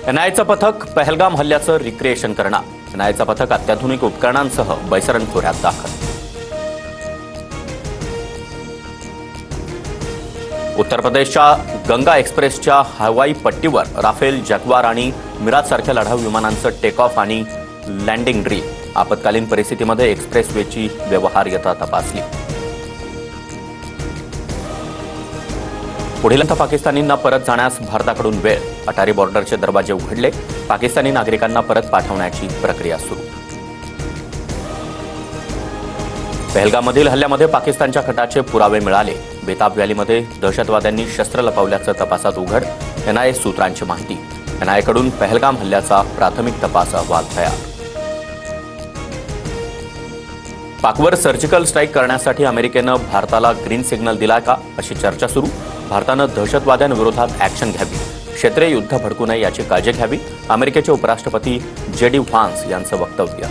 एनआयएचं पथक पहलगाम हल्ल्याचं रिक्रिएशन करणार। एनआयएचं पथक अत्याधुनिक उपकरणांसह बैसरण खोऱ्यात दाखल। उत्तर प्रदेशच्या गंगा एक्सप्रेसच्या हवाई पट्टीवर राफेल, जॅग्वार आणि मिराज सारख्या लढाऊ विमानांचं टेक ऑफ आणि लँडिंग ड्रील। आपत्कालीन परिस्थितीमध्ये एक्सप्रेसवेची व्यवहार्यता तपासली। पुढील पाकिस्तानींना परत जाण्यास भारताकडून वेळ। अटारी बॉर्डरचे दरवाजे उघडले। पाकिस्तानी नागरिकांना परत पाठवण्याची प्रक्रिया सुरू। पहलगाममधील हल्ल्यामध्ये पाकिस्तानच्या कटाचे पुरावे मिळाले। बेताब व्हॅलीमध्ये दहशतवाद्यांनी शस्त्र लपवल्याचं तपासात उघड। एनआयए सूत्रांची माहिती। एनआयएकडून पहलगाम हल्ल्याचा प्राथमिक तपास अहवाल तयार। पाकवर सर्जिकल स्ट्राईक करण्यासाठी अमेरिकेनं भारताला ग्रीन सिग्नल दिला का, अशी चर्चा सुरू। भारतानं दहशतवाद्यांविरोधात ॲक्शन घ्यावी, क्षेत्रीय युद्ध भडकू नये याची काळजी घ्यावी, अमेरिकेचे उपराष्ट्रपती JD व्हान्स यांचं वक्तव्य।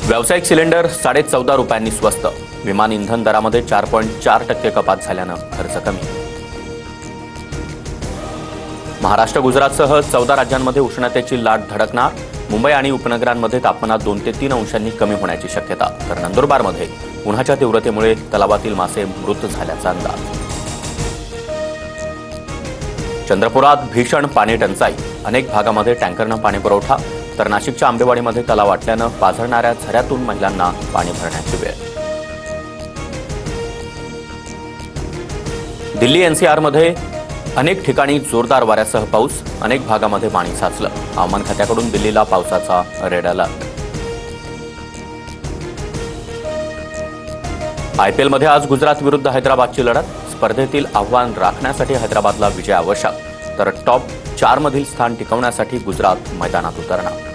व्यावसायिक सिलेंडर 14.5 रुपयांनी स्वस्त। विमान इंधन दरामध्ये 4.4% कपात झाल्यानं खर्च कमी। महाराष्ट्र, गुजरातसह 14 राज्यांमध्ये उष्णतेची लाट धडकणार। मुंबई आणि उपनगरांमध्ये तापमानात 2 ते 3 अंशांनी कमी होण्याची शक्यता। तर नंदुरबारमध्ये उन्हाच्या तीव्रतेमुळे तलावातील मासे मृत झाल्याचा अंदाज। चंद्रपुरात भीषण पाणी टंचाई। अनेक भागामध्ये टँकरनं पाणी पुरवठा। तर नाशिकच्या आंबेवाडीमध्ये तलाव आटल्यानं पाझरणाऱ्या झऱ्यातून महिलांना पाणी भरण्याची वेळ। दिल्ली NCRमध्ये अनेक ठिकाणी जोरदार वाऱ्यासह पाऊस। अनेक भागामध्ये पाणी साचलं। हवामान खात्याकडून दिल्लीला पावसाचा रेड अलर्ट। IPLमध्ये आज गुजरात विरुद्ध हैदराबादची लढत। स्पर्धेतील आव्हान राखण्यासाठी हैदराबादला विजय आवश्यक। तर टॉप 4 मधील स्थान टिकवण्यासाठी गुजरात मैदानात उतरणार।